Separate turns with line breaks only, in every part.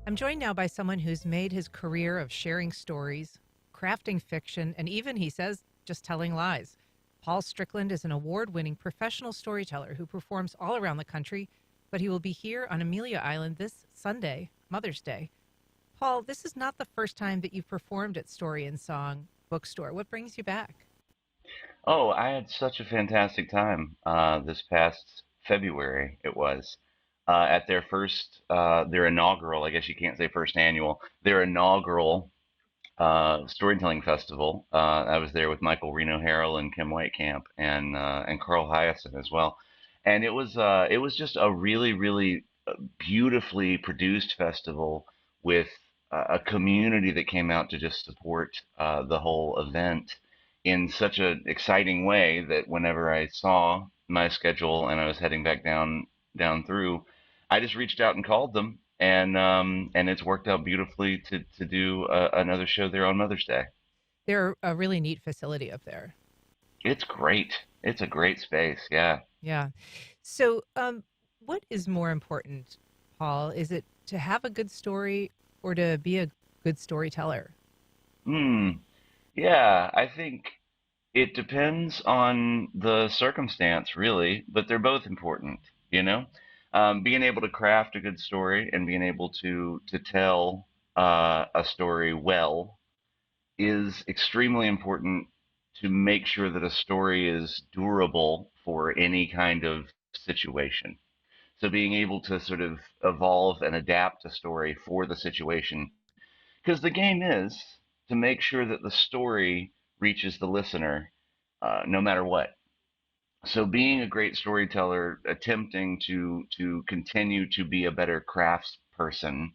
I'm joined now by someone who's made his career of sharing stories, crafting fiction, and even, he says, just telling lies. Paul Strickland is an award winning professional storyteller who performs all around the country, but he will be here on Amelia Island this Sunday, Mother's Day. Paul, this is not the first time that you've performed at Story and Song Bookstore. What brings you back?
Oh, I had such a fantastic time this past February. It was at their their inaugural. I guess you can't say first annual. Their inaugural storytelling festival. I was there with Michael Reno Harrell and Kim Whitecamp and Carl Hyacin as well. And it was just a really beautifully produced festival with a community that came out to just support the whole event in such an exciting way that whenever I saw my schedule and I was heading back down through, I just reached out and called them, and it's worked out beautifully to do another show there on Mother's Day.
They're a really neat facility up there.
It's great. It's a great space. Yeah.
Yeah. So, what is more important, Paul? Is it to have a good story or to be a good storyteller?
Hmm. Yeah, I think it depends on the circumstance, really, but they're both important, you know? Being able to craft a good story and being able to tell a story well is extremely important to make sure that a story is durable for any kind of situation. So being able to sort of evolve and adapt a story for the situation, because the game is to make sure that the story reaches the listener no matter what. So being a great storyteller, attempting to continue to be a better craftsperson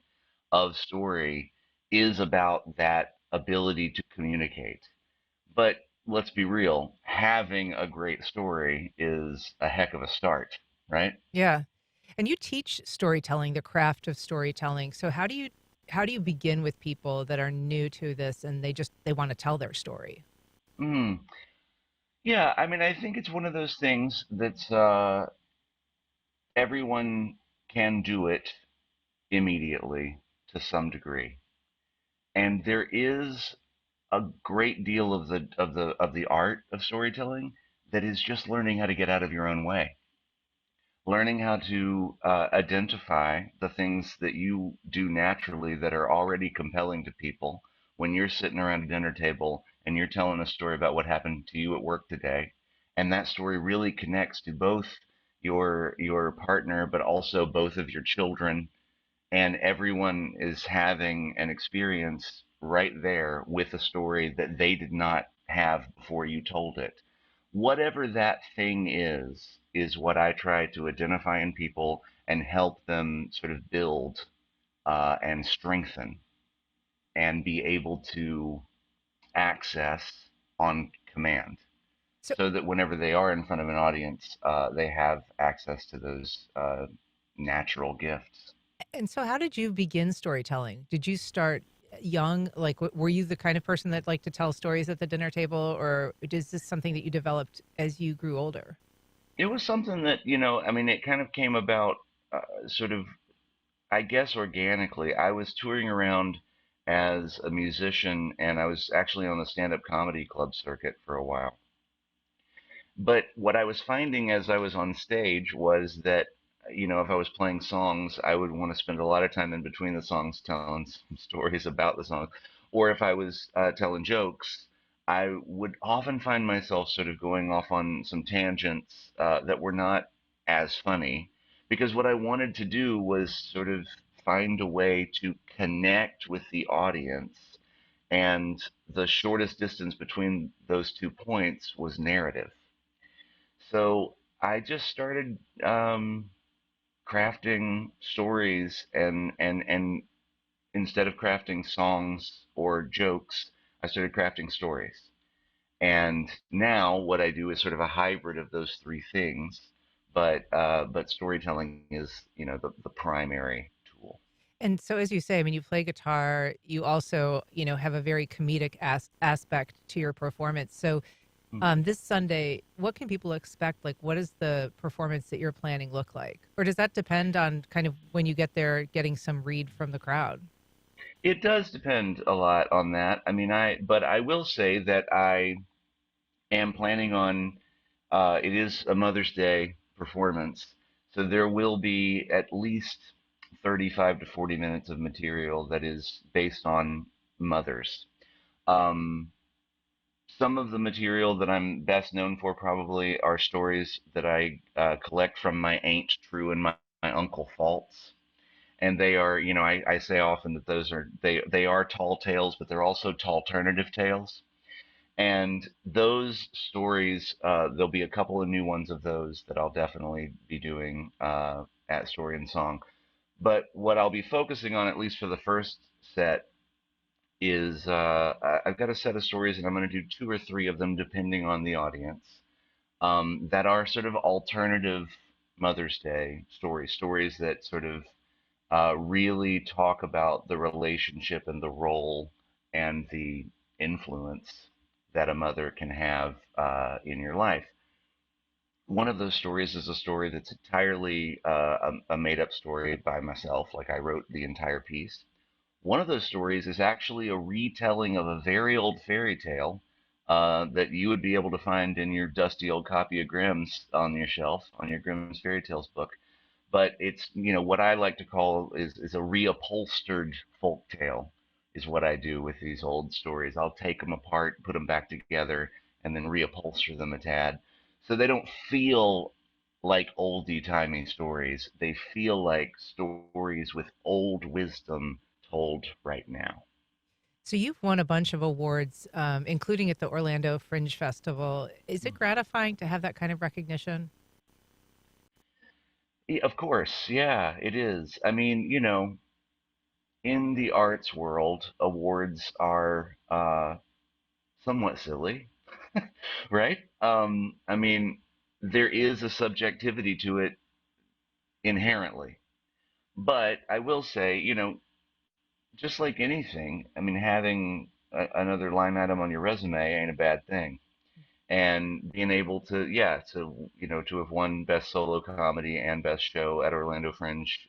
of story is about that ability to communicate. But let's be real, having a great story is a heck of a start, right?
Yeah. And you teach storytelling, the craft of storytelling. So how do you begin with people that are new to this and they want to tell their story?
Mm. Yeah, I mean, I think it's one of those things that's everyone can do it immediately to some degree. And there is a great deal of the art of storytelling that is just learning how to get out of your own way, learning how to identify the things that you do naturally that are already compelling to people when you're sitting around a dinner table and you're telling a story about what happened to you at work today, and that story really connects to both your partner but also both of your children, and everyone is having an experience right there with a story that they did not have before you told it. Whatever that thing is what I try to identify in people and help them sort of build and strengthen and be able to access on command
So
so that whenever they are in front of an audience, they have access to those natural gifts.
and so how did you begin storytelling? Did you start young? Like were you the kind of person that liked to tell stories at the dinner table, or is this something that you developed as you grew older?
It was something that, I mean, it kind of came about sort of, I guess, organically. I was touring around as a musician, and I was actually on the stand-up comedy club circuit for a while. But what I was finding as I was on stage was that, if I was playing songs, I would want to spend a lot of time in between the songs telling some stories about the song. Or if I was telling jokes, I would often find myself sort of going off on some tangents that were not as funny, because what I wanted to do was sort of find a way to connect with the audience. And the shortest distance between those 2 points was narrative. So I just started crafting stories, and instead of crafting songs or jokes, I started crafting stories. And now what I do is sort of a hybrid of those three things, but storytelling is, the primary tool.
And so, as you say, I mean, you play guitar. You also, have a very comedic aspect to your performance. So, This Sunday, what can people expect? Like, what does the performance that you're planning look like? Or does that depend on kind of when you get there, getting some read from the crowd?
It does depend a lot on that. I mean, but I will say that I am planning on, it is a Mother's Day performance, so there will be at least 35 to 40 minutes of material that is based on mothers. Um, some of the material that I'm best known for probably are stories that I collect from my Aunt True and my Uncle False. And they are, I say often that they are tall tales, but they're also tall alternative tales. And those stories, there'll be a couple of new ones of those that I'll definitely be doing at Story and Song. But what I'll be focusing on, at least for the first set, is I've got a set of stories, and I'm going to do two or three of them, depending on the audience, that are sort of alternative Mother's Day stories, stories that sort of really talk about the relationship and the role and the influence that a mother can have in your life. One of those stories is a story that's entirely a made up story by myself, like I wrote the entire piece. One of those stories is actually a retelling of a very old fairy tale that you would be able to find in your dusty old copy of Grimm's on your shelf, on your Grimm's Fairy Tales book. But it's, what I like to call is a reupholstered folk tale is what I do with these old stories. I'll take them apart, put them back together, and then reupholster them a tad. So they don't feel like oldie timey stories. They feel like stories with old wisdom told right now.
So you've won a bunch of awards, including at the Orlando Fringe Festival. Is it gratifying to have that kind of recognition?
Yeah, of course, yeah, it is. I mean, in the arts world, awards are somewhat silly, right? I mean, there is a subjectivity to it inherently. But I will say, just like anything, I mean, having another line item on your resume ain't a bad thing. And being able to, yeah, to have won Best Solo Comedy and Best Show at Orlando Fringe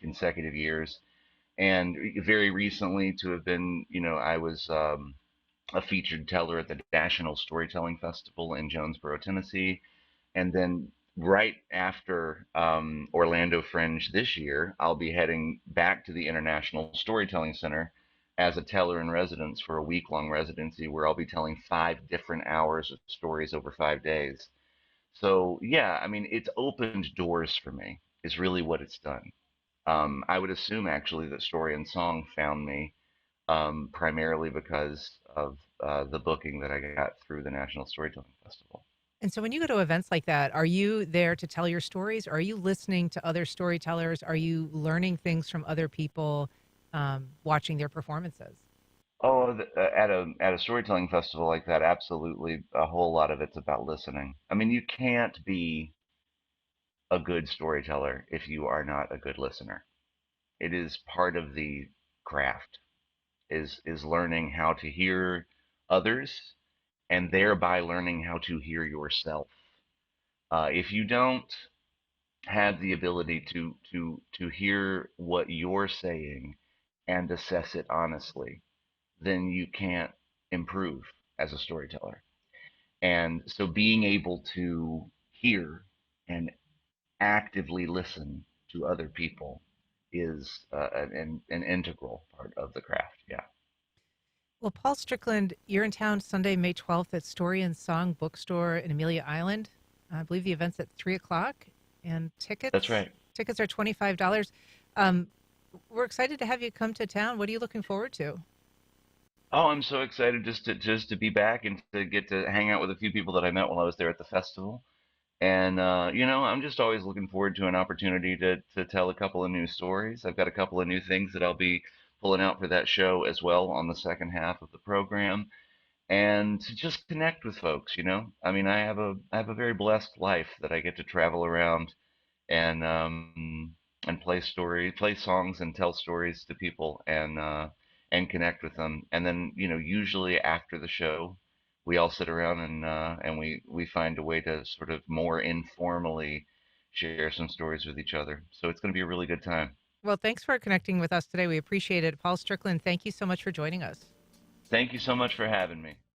consecutive years, and very recently to have been, I was a featured teller at the National Storytelling Festival in Jonesboro, Tennessee. And then right after Orlando Fringe this year, I'll be heading back to the International Storytelling Center as a teller in residence for a week-long residency where I'll be telling 5 different hours of stories over 5 days. So yeah, I mean, it's opened doors for me, is really what it's done. I would assume actually that Story and Song found me primarily because of the booking that I got through the National Storytelling Festival.
And so when you go to events like that, are you there to tell your stories? Or are you listening to other storytellers? Are you learning things from other people, watching their performances?
Oh, at a storytelling festival like that, absolutely, a whole lot of it's about listening. I mean, you can't be a good storyteller if you are not a good listener. It is part of the craft, is learning how to hear others and thereby learning how to hear yourself. If you don't have the ability to hear what you're saying and assess it honestly, then you can't improve as a storyteller. And so being able to hear and actively listen to other people is an integral part of the craft. Yeah,
Well, Paul Strickland, you're in town Sunday, May 12th at Story and Song Bookstore in Amelia Island. I believe the event's at 3 o'clock, and
that's
tickets
right.
tickets are $25. Um, we're excited to have you come to town. What are you looking forward to?
Oh, I'm so excited just to be back and to get to hang out with a few people that I met while I was there at the festival. And I'm just always looking forward to an opportunity to tell a couple of new stories. I've got a couple of new things that I'll be pulling out for that show as well on the second half of the program, and to just connect with folks. I mean, I have a very blessed life that I get to travel around and play songs, and tell stories to people, and connect with them. And then, usually after the show, we all sit around and we find a way to sort of more informally share some stories with each other. So it's going to be a really good time.
Well, thanks for connecting with us today. We appreciate it. Paul Strickland, thank you so much for joining us.
Thank you so much for having me.